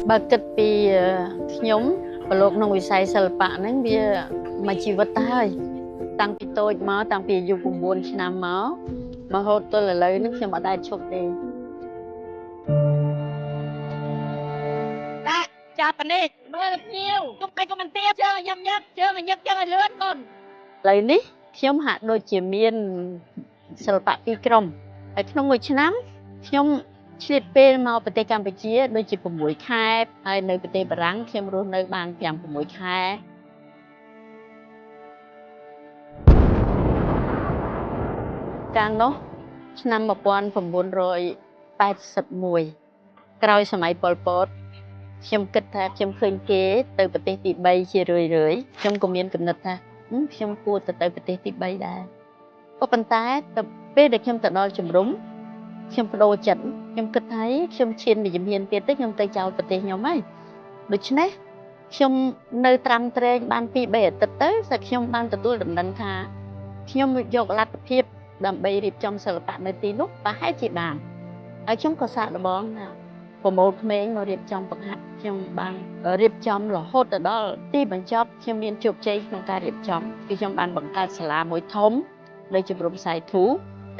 បើគិតពីខ្ញុំប្រឡូកក្នុងវិស័យសិល្បៈហ្នឹងវាមួយជីវិតទៅហើយតាំងពីតូចមកតាំងពីអាយុ9ឆ្នាំមករហូតដល់ឥឡូវហ្នឹងខ្ញុំអត់ដែលឈប់ទេដាក់ចាប់នេះមើលភ្ញៀវជុំពេញក៏មិនទៀតជើងញឹកញឹកជើងញឹកជើងឲ្យលឿនកូនឥឡូវនេះខ្ញុំហាក់ដូចជាមានសិល្បៈពីរក្រុមហើយក្នុងមួយឆ្នាំខ្ញុំឆ្លៀតពេលមកប្រទេសកម្ពុជាដូចជា6ខែហើយនៅប្រទេសបារាំងខ្ញុំរស់នៅបាន5-6ខែកាលនោះឆ្នាំ1981ក្រោយសម័យប៉ុលពតខ្ញុំគិតថាខ្ញុំឃើញគេទៅប្រទេសទី3ជារឿយខ្ញុំក៏មានគំនិតថាខ្ញុំគួរទៅប្រទេសទី3ដែរក៏ប៉ុន្តែទៅពេលដែលខ្ញុំទៅដល់ជំរំខ្ញុំបដូរចិត្តខ្ញុំគិតថាខ្ញុំឈានវិជំហានទៀតទៅខ្ញុំទៅចោលប្រទេសខ្ញុំហើយដូច្នេះខ្ញុំនៅត្រាំត្រែងបាន2-3អាទិត្យទៅតែខ្ញុំបានទទួលដំណឹងថាខ្ញុំយកលទ្ធភាពដើម្បីរៀបចំសិល្បៈនៅទីនោះប្រហែលជាបានហើយខ្ញុំក៏សាកល្បងណាប្រមូលក្មេងមករៀបចំបង្ហាត់ខ្ញុំបានរៀបចំរហូតដល់ទីបញ្ចប់ខ្ញុំមានជោគជ័យក្នុងការរៀបចំគឺខ្ញុំបានបង្កើតសាលាមួយធំនៅជំរំសាយធូ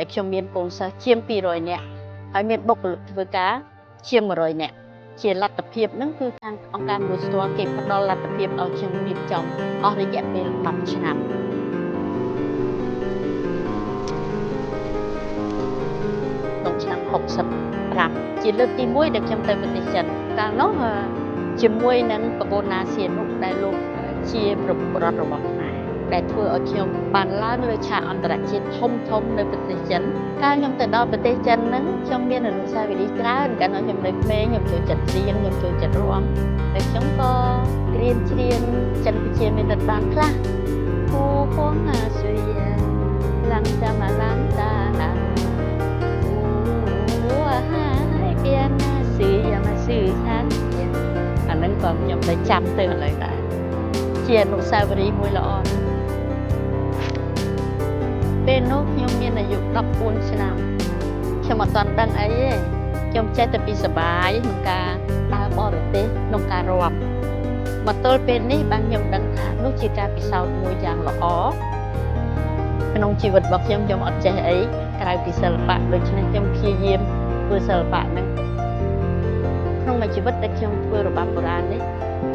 ដែលខ្ញុំមានកូនសិស្សជាង200នាក់ហើយមានបុគ្គលិកធ្វើការជាង100នាក់ជាលទ្ធភាពហ្នឹងគឺខាងអង្គការមួយស្ទាល់គេផ្ដល់លទ្ធភាពឲ្យខ្ញុំរៀបចំអស់រយៈពេល10ឆ្នាំក្នុងឆ្នាំ65ជាលើកទី1ដែលខ្ញុំទៅប្រទេសចិនកាលនោះជាមួយនឹងប្រព័ន្ធអាស៊ាននោះដែលលោកជាប្រពន្ធរបស់ខ្មែរដែលធ្វើឲ្យខ្ញុំបានឡើងលើឆាកអន្តរជាតិធំនៅប្រទេសចិនកាលខ្ញុំទៅដល់ប្រទេសចិនហ្នឹងខ្ញុំមានអនុស្សាវរីយ៍ច្រើនកាលនោះខ្ញុំនៅក្មេងខ្ញុំចូលចិត្តច្រៀងខ្ញុំចូលចិត្តរាំហើយខ្ញុំក៏រៀនច្រៀងចិនវិជាមានរដ្ឋបានខ្លះគូពងអាស៊ាឡាំចាំឡាំតាណាហើយពីណាស៊ីយ៉ាមកស៊ីខានអាហ្នឹងក៏ខ្ញុំได้ចាំទៅឥឡូវដែរជាអនុស្សាវរីយ៍មួយល្អពេលនោះខ្ញុំមានអាយុ14ឆ្នាំខ្ញុំអត់ទាន់ដឹងអីទេខ្ញុំចេះតែពីសប្បាយក្នុងការដើរបរទេសក្នុងការរាប់មកទល់ពេលនេះបានខ្ញុំដឹងថានោះជាការពិសោធន៍មួយយ៉ាងល្អក្នុងជីវិតរបស់ខ្ញុំអត់ចេះអីក្រៅពីសិល្បៈដូច្នេះខ្ញុំព្យាយាមធ្វើសិល្បៈហ្នឹងក្នុងមួយជីវិតដែលខ្ញុំធ្វើរបាំបុរាណនេះ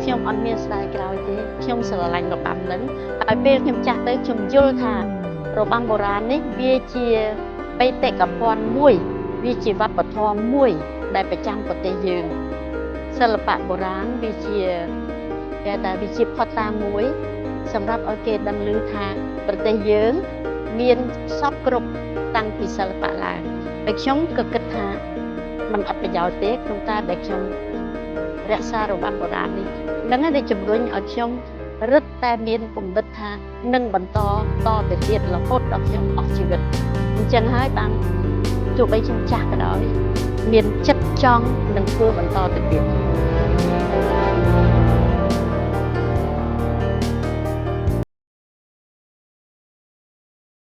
ខ្ញុំអត់មានស្ដាយក្រោយទេខ្ញុំស្រឡាញ់របាំហ្នឹងហើយពេលខ្ញុំចាស់ទៅខ្ញុំយល់ថារបាំបុរាណនេះវាជាបេតិកភណ្ឌមួយវាជាវប្បធម៌មួយដែលប្រចាំប្រទេសយើងសិល្បៈបុរាណវាជាគេថាវាជាផុតតាមួយសម្រាប់ឲ្យគេដឹងឮថាប្រទេសយើងមានសពគ្រប់តាំងពីសិល្បៈឡើងហើយខ្ញុំក៏គិតថាมันអត់ប្រយោជន៍ទេក្នុងការដែលខ្ញុំរក្សារបាំបុរាណនេះហ្នឹងហើយដែលជំរុញឲ្យខ្ញុំរឹតតែមានគំនិតថានឹងបន្តទៅទៀតរហូតដល់ខ្ញុំអស់ជីវិតអញ្ចឹងហើយបានទោះបីខ្ញុំចាស់ក៏ដោយមានចិត្តចង់នឹងធ្វើបន្តទៅទៀត